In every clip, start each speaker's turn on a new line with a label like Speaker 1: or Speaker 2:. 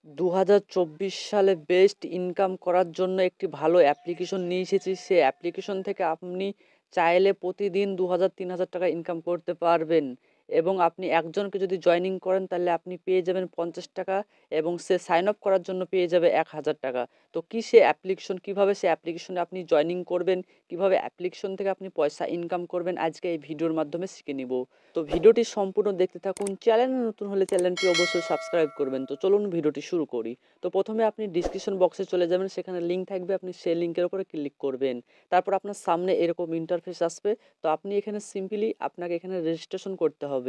Speaker 1: 2024 সালে best income করার জন্য একটি ভালো অ্যাপ্লিকেশন নিয়ে এসেছি। সেই অ্যাপ্লিকেশন থেকে আপনি চাইলে প্রতিদিন 2000-3000 টাকা ইনকাম করতে পারবেন এবং আপনি একজনকে যদি জয়েনিং করেন তাহলে আপনি পেয়ে যাবেন 50 টাকা এবং সে সাইন আপ করার জন্য পেয়ে যাবে 1000 টাকা। তো কি সে অ্যাপ্লিকেশন, কিভাবে সে অ্যাপ্লিকেশনে আপনি জয়েনিং করবেন, কিভাবে অ্যাপ্লিকেশন থেকে আপনি পয়সা ইনকাম করবেন, আজকে এই ভিডিওর মাধ্যমে শিখে নিব। তো ভিডিওটি সম্পূর্ণ দেখতে থাকুন। চ্যানেলে নতুন হলে চ্যানেলটি অবশ্যই সাবস্ক্রাইব করবেন। তো চলুন ভিডিওটি শুরু করি। তো প্রথমে আপনি ডিসক্রিপশন বক্সে চলে যাবেন, সেখানে লিঙ্ক থাকবে, আপনি সেই লিঙ্কের উপরে ক্লিক করবেন। তারপর আপনার সামনে এরকম ইন্টারফেস আসবে। তো আপনি এখানে সিম্পলি আপনাকে এখানে রেজিস্ট্রেশন করতে হবে।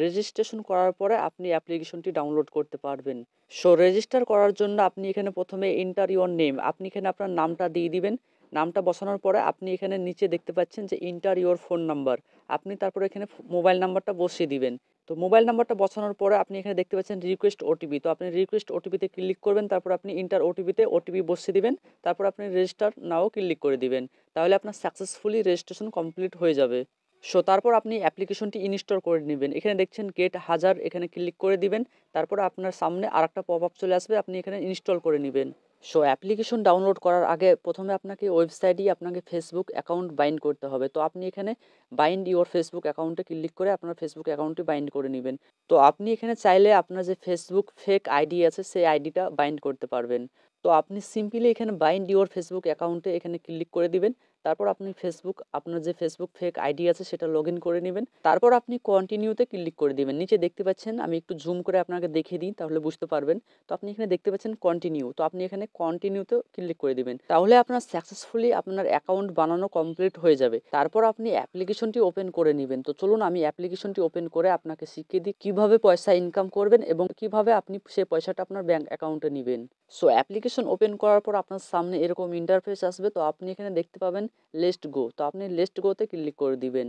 Speaker 1: রেজিস্ট্রেশন করার পরে আপনি অ্যাপ্লিকেশনটি ডাউনলোড করতে পারবেন। সো রেজিস্টার করার জন্য আপনি এখানে প্রথমে এন্টার ইওর নেম, আপনি এখানে আপনার নামটা দিয়ে দিবেন। নামটা বসানোর পরে আপনি এখানে নিচে দেখতে পাচ্ছেন যে এন্টার ইওর ফোন নাম্বার, আপনি তারপরে এখানে মোবাইল নাম্বারটা বসিয়ে দিবেন। তো মোবাইল নাম্বারটা বসানোর পরে আপনি এখানে দেখতে পাচ্ছেন রিকোয়েস্ট ওটিপি, তো আপনি রিকোয়েস্ট ওটিপিতে ক্লিক করবেন। তারপর আপনি ইন্টার ওটিপিতে ওটিপি বসিয়ে দিবেন। তারপর আপনি রেজিস্টার নাও ক্লিক করে দিবেন। তাহলে আপনার সাকসেসফুলি রেজিস্ট্রেশন কমপ্লিট হয়ে যাবে। সো তারপর আপনি অ্যাপ্লিকেশনটি ইনস্টল করে নেবেন। এখানে দেখছেন গেট 1000, এখানে ক্লিক করে দিবেন। তারপর আপনার সামনে আরেকটা পপ আপ চলে আসবে, আপনি এখানে ইনস্টল করে নেবেন। সো অ্যাপ্লিকেশন ডাউনলোড করার আগে প্রথমে আপনাকে ওয়েবসাইটেই আপনাকে ফেসবুক অ্যাকাউন্ট বাইন্ড করতে হবে। তো আপনি এখানে বাইন্ড ইওর ফেসবুক অ্যাকাউন্টে ক্লিক করে আপনার ফেসবুক অ্যাকাউন্টটি বাইন্ড করে নেবেন। তো আপনি এখানে চাইলে আপনার যে ফেসবুক ফেক আইডি আছে সেই আইডিটা বাইন্ড করতে পারবেন। তো আপনি সিম্পলি এখানে বাইন্ড ইওর ফেসবুক অ্যাকাউন্টে এখানে ক্লিক করে দিবেন। তারপর আপনি ফেসবুক, আপনার যে ফেসবুক ফেক আইডি আছে সেটা লগ ইন করে নেবেন। তারপর আপনি কন্টিনিউতে ক্লিক করে দিবেন। নিচে দেখতে পাচ্ছেন, আমি একটু জুম করে আপনাকে দেখিয়ে দিই তাহলে বুঝতে পারবেন। তো আপনি এখানে দেখতে পাচ্ছেন কন্টিনিউ, তো আপনি এখানে কন্টিনিউতে ক্লিক করে দিবেন। তাহলে আপনার সাকসেসফুলি আপনার অ্যাকাউন্ট বানানো কমপ্লিট হয়ে যাবে। তারপর আপনি অ্যাপ্লিকেশনটি ওপেন করে নেবেন। তো চলুন আমি অ্যাপ্লিকেশনটি ওপেন করে আপনাকে শিখিয়ে দিই কিভাবে পয়সা ইনকাম করবেন এবং কিভাবে আপনি সেই পয়সাটা আপনার ব্যাংক অ্যাকাউন্টে নেবেন। সো অ্যাপ্লিকেশন ওপেন করার পর আপনার সামনে এরকম ইন্টারফেস আসবে। তো আপনি এখানে দেখতে পাবেন লেটস গো, তো আপনি লেটস গোতে ক্লিক করে দিবেন।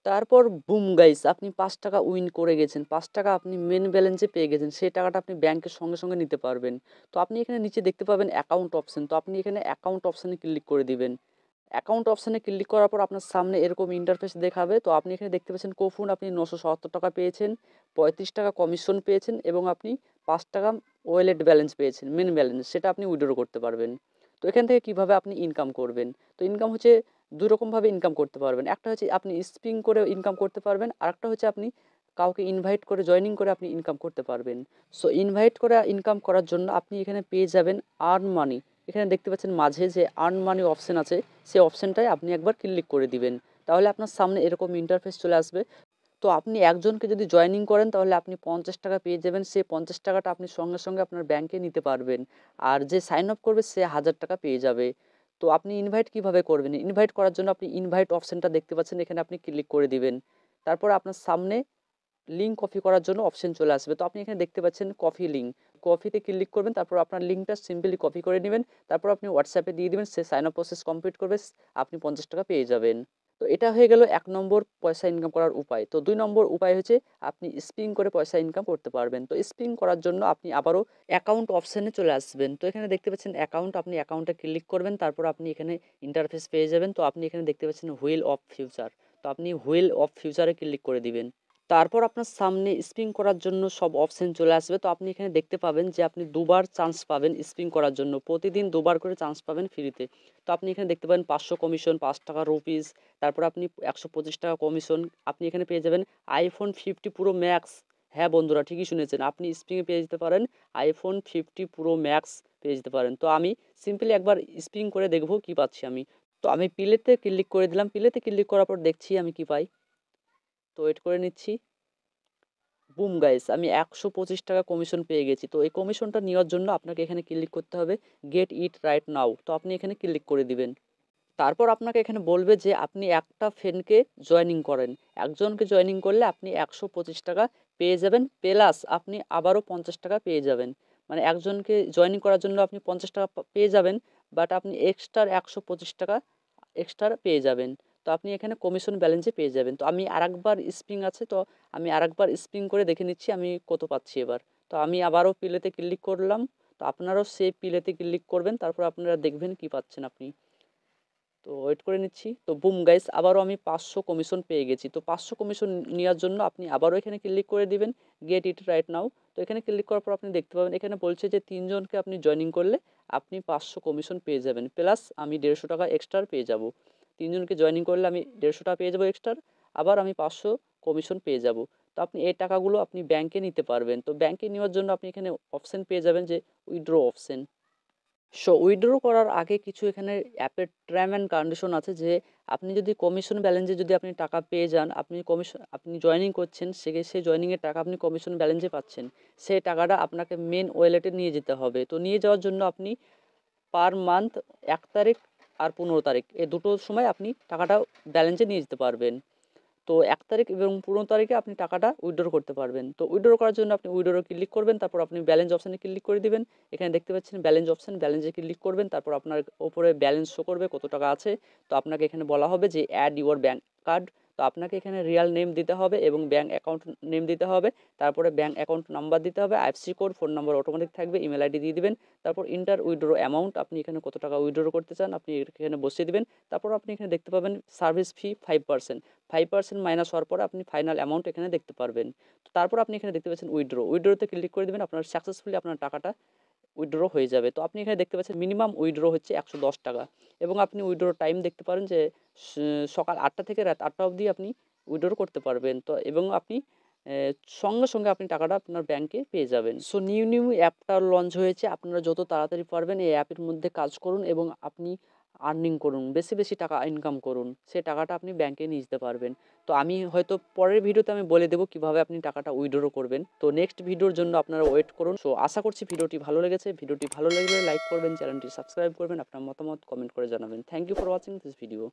Speaker 1: তারপর বুম গাইস, আপনি 5 টাকা উইন করে গেছেন। 5 টাকা আপনি মেন ব্যালেন্সে পেয়ে গেছেন। সেই টাকাটা আপনি ব্যাংকের সঙ্গে সঙ্গে নিতে পারবেন। তো আপনি এখানে নিচে দেখতে পাবেন অ্যাকাউন্ট অপশন, তো আপনি এখানে অ্যাকাউন্ট অপশনে ক্লিক করে দিবেন। অ্যাকাউন্ট অপশনে ক্লিক করার পর আপনার সামনে এরকম ইন্টারফেস দেখাবে। তো আপনি এখানে দেখতে পাচ্ছেন কফুন আপনি 977 টাকা পেয়েছেন, 35 টাকা কমিশন পেয়েছেন এবং আপনি 5 টাকা ওয়ালেট ব্যালেন্স পেয়েছেন, মেন ব্যালেন্স, সেটা আপনি উইথড্র করতে পারবেন। তো এখান থেকে কিভাবে আপনি ইনকাম করবেন, তো ইনকাম হচ্ছে দুই রকমভাবে ইনকাম করতে পারবেন। একটা হচ্ছে আপনি স্পিং করে ইনকাম করতে পারবেন, আর একটা হচ্ছে আপনি কাউকে ইনভাইট করে জয়েনিং করে আপনি ইনকাম করতে পারবেন। সো ইনভাইট করে ইনকাম করার জন্য আপনি এখানে পেয়ে যাবেন আর্ন মানি। এখানে দেখতে পাচ্ছেন মাঝে যে আর্ন মানি অপশন আছে, সেই অপশনটায় আপনি একবার ক্লিক করে দিবেন। তাহলে আপনার সামনে এরকম ইন্টারফেস চলে আসবে। তো আপনি একজনকে যদি জয়েনিং করেন তাহলে আপনি 50 টাকা পেয়ে যাবেন। সেই 50 টাকাটা আপনি সঙ্গে সঙ্গে আপনার ব্যাংকে নিতে পারবেন। আর যে সাইন আপ করবে সে 1000 টাকা পেয়ে যাবে। তো আপনি ইনভাইট কিভাবে করবেন, ইনভাইট করার জন্য আপনি ইনভাইট অপশনটা দেখতে পাচ্ছেন, এখানে আপনি ক্লিক করে দিবেন। তারপর আপনার সামনে লিঙ্ক কপি করার জন্য অপশন চলে আসবে। তো আপনি এখানে দেখতে পাচ্ছেন কপি লিঙ্ক, কপিতে ক্লিক করবেন। তারপর আপনার লিঙ্কটা সিম্পলি কপি করে নেবেন। তারপর আপনি হোয়াটসঅ্যাপে দিয়ে দিবেন, সে সাইন আপ প্রসেস কমপ্লিট করবে, আপনি 50 টাকা পেয়ে যাবেন। তো এটা হয়ে গেল 1 নম্বর পয়সা ইনকাম করার উপায়। তো 2 নম্বর উপায় হচ্ছে আপনি স্পিং করে পয়সা ইনকাম করতে পারবেন। তো স্পিং করার জন্য আপনি আবারও অ্যাকাউন্ট অপশানে চলে আসবেন। তো এখানে দেখতে পাচ্ছেন অ্যাকাউন্ট, আপনি অ্যাকাউন্টে ক্লিক করবেন। তারপর আপনি এখানে ইন্টারফেস পেয়ে যাবেন। তো আপনি এখানে দেখতে পাচ্ছেন হুইল অফ ফিউচার, তো আপনি হুইল অফ ফিউচারে ক্লিক করে দিবেন। তারপর আপনার সামনে স্পিন করার জন্য সব অপশন চলে আসবে। তো আপনি এখানে দেখতে পাবেন যে আপনি দুবার চান্স পাবেন স্পিন করার জন্য, প্রতিদিন দুবার করে চান্স পাবেন ফ্রিতে। তো আপনি এখানে দেখতে পাবেন 500 কমিশন, 5 টাকা রুপিস, তারপর আপনি 125 টাকা কমিশন। আপনি এখানে পেয়ে যাবেন আইফোন 50 প্রো ম্যাক্স। হ্যাঁ বন্ধুরা, ঠিকই শুনেছেন, আপনি স্পিনে পেয়ে যেতে পারেন আইফোন 50 প্রো ম্যাক্স পেয়ে যেতে পারেন। তো আমি সিম্পলি একবার স্পিন করে দেখব কি পাচ্ছি আমি। তো আমি প্লেতে ক্লিক করে দিলাম। প্লেতে ক্লিক করার পর দেখছি আমি কি পাই। তো ওয়েট করে নিচ্ছি। বুম গাইস, আমি 125 টাকা কমিশন পেয়ে গেছি। তো এই কমিশনটা নেওয়ার জন্য আপনাকে এখানে ক্লিক করতে হবে গেট ইট রাইট নাও। তো আপনি এখানে ক্লিক করে দিবেন। তারপর আপনাকে এখানে বলবে যে আপনি একটা ফ্রেন্ডকে জয়েনিং করেন। একজনকে জয়েনিং করলে আপনি 125 টাকা পেয়ে যাবেন, প্লাস আপনি আবারও 50 টাকা পেয়ে যাবেন। মানে একজনকে জয়েনিং করার জন্য আপনি 50 টাকা পেয়ে যাবেন, বাট আপনি এক্সট্রা 125 টাকা এক্সট্রা পেয়ে যাবেন। তো আপনি এখানে কমিশন ব্যালেন্সে পেয়ে যাবেন। তো আমি আরেকবার স্প্রিং আছে, তো আমি আরেকবার স্প্রিং করে দেখে নিচ্ছি আমি কত পাচ্ছি এবার। তো আমি আবারও প্লেতে ক্লিক করলাম। তো আপনারাও সেই প্লেতে ক্লিক করবেন, তারপর আপনারা দেখবেন কি পাচ্ছেন আপনি। তো তো ওয়েট করে নিচ্ছি। তো বুম গাইস, আবারও আমি 500 কমিশন পেয়ে গেছি। তো 500 কমিশন নেওয়ার জন্য আপনি আবারও এখানে ক্লিক করে দিবেন গেট ইট রাইট নাও। তো এখানে ক্লিক করার পর আপনি দেখতে পাবেন এখানে বলছে যে 3 জনকে আপনি জয়েনিং করলে আপনি 500 কমিশন পেয়ে যাবেন, প্লাস আমি 150 টাকা এক্সট্রা পেয়ে যাব। 3 জনকে জয়েনিং করলে আমি 150 টাকা পেয়ে যাব এক্সট্রা, আবার আমি 500 কমিশন পেয়ে যাব। তো আপনি এই টাকাগুলো আপনি ব্যাংকে নিতে পারবেন। তো ব্যাংকে নেওয়ার জন্য আপনি এখানে অপশন পেয়ে যাবেন যে উইথড্র অপশন। সো উইথড্র করার আগে কিছু এখানে অ্যাপের টার্ম অ্যান্ড কন্ডিশন আছে, যে আপনি যদি কমিশন ব্যালেন্সে যদি আপনি টাকা পেয়ে যান, আপনি জয়েনিং করছেন, সেই জয়েনিংয়ের টাকা আপনি কমিশন ব্যালেন্সে পাচ্ছেন, সেই টাকাটা আপনাকে মেন ওয়ালেটে নিয়ে যেতে হবে। তো নিয়ে যাওয়ার জন্য আপনি পার মান্থ 1 তারিখ আর 15 তারিখ এই দুটো সময় আপনি টাকাটা ব্যালেন্সে নিয়ে যেতে পারবেন। তো 1 তারিখ এবং 15 তারিখে আপনি টাকাটা উইথড্র করতে পারবেন। তো উইথড্র করার জন্য আপনি উইথড্র ক্লিক করবেন, তারপর আপনি ব্যালেন্স অপশানে ক্লিক করে দিবেন। এখানে দেখতে পাচ্ছেন ব্যালেন্স অপশান, ব্যালেন্সে ক্লিক করবেন, তারপর আপনার ওপরে ব্যালেন্স শো করবে কত টাকা আছে। তো আপনাকে এখানে বলা হবে যে অ্যাড ইউর ব্যাঙ্ক কার্ড। তো আপনাকে এখানে রিয়াল নেম দিতে হবে এবং ব্যাঙ্ক অ্যাকাউন্ট নেম দিতে হবে, তারপরে ব্যাঙ্ক অ্যাকাউন্ট নাম্বার দিতে হবে, IFSC code, phone number automatic থাকবে, ইমেল আইডি দিয়ে দিবেন। তারপর ইন্টার উইথড্র অ্যামাউন্ট, আপনি এখানে কত টাকা উইথড্র করতে চান আপনি এখানে বসিয়ে দিবেন। তারপর আপনি এখানে দেখতে পাবেন সার্ভিস ফি 5%, 5% মাইনাস হওয়ার পরে আপনি ফাইনাল অ্যামাউন্ট এখানে দেখতে পারবেন। তো তারপর আপনি এখানে দেখতে পাচ্ছেন উইথড্রতে ক্লিক করে দেবেন, আপনার সাকসেসফুলি আপনার টাকাটা উইথড্র হয়ে যাবে। তো আপনি এখানে দেখতে পাচ্ছেন মিনিমাম উইথড্র হচ্ছে 110 টাকা, এবং আপনি উইথড্র টাইম দেখতে পারেন যে সকাল 8টা থেকে রাত 8টা অবধি আপনি উইথড্র করতে পারবেন। তো এবং আপনি সঙ্গে সঙ্গে আপনি টাকাটা আপনার ব্যাংকে পেয়ে যাবেন। সো নিউ নিউ অ্যাপটা লঞ্চ হয়েছে, আপনারা যত তাড়াতাড়ি পারবেন এই অ্যাপের মধ্যে কাজ করুন এবং আপনি আর্নিং করুন, বেশি বেশি টাকা ইনকাম করুন, সে টাকাটা আপনি ব্যাংকে নিয়ে যেতে পারবেন। তো আমি হয়তো পরের ভিডিওতে আমি বলে দেবো কিভাবে আপনি টাকাটা উইথড্র করবেন। তো নেক্সট ভিডিওর জন্য আপনারা ওয়েট করুন। সো আশা করছি ভিডিওটি ভালো লেগেছে। ভিডিওটি ভালো লাগলে লাইক করবেন, চ্যানেলটি সাবস্ক্রাইব করবেন, আপনার মতামত কমেন্ট করে জানাবেন। Thank you for watching this video.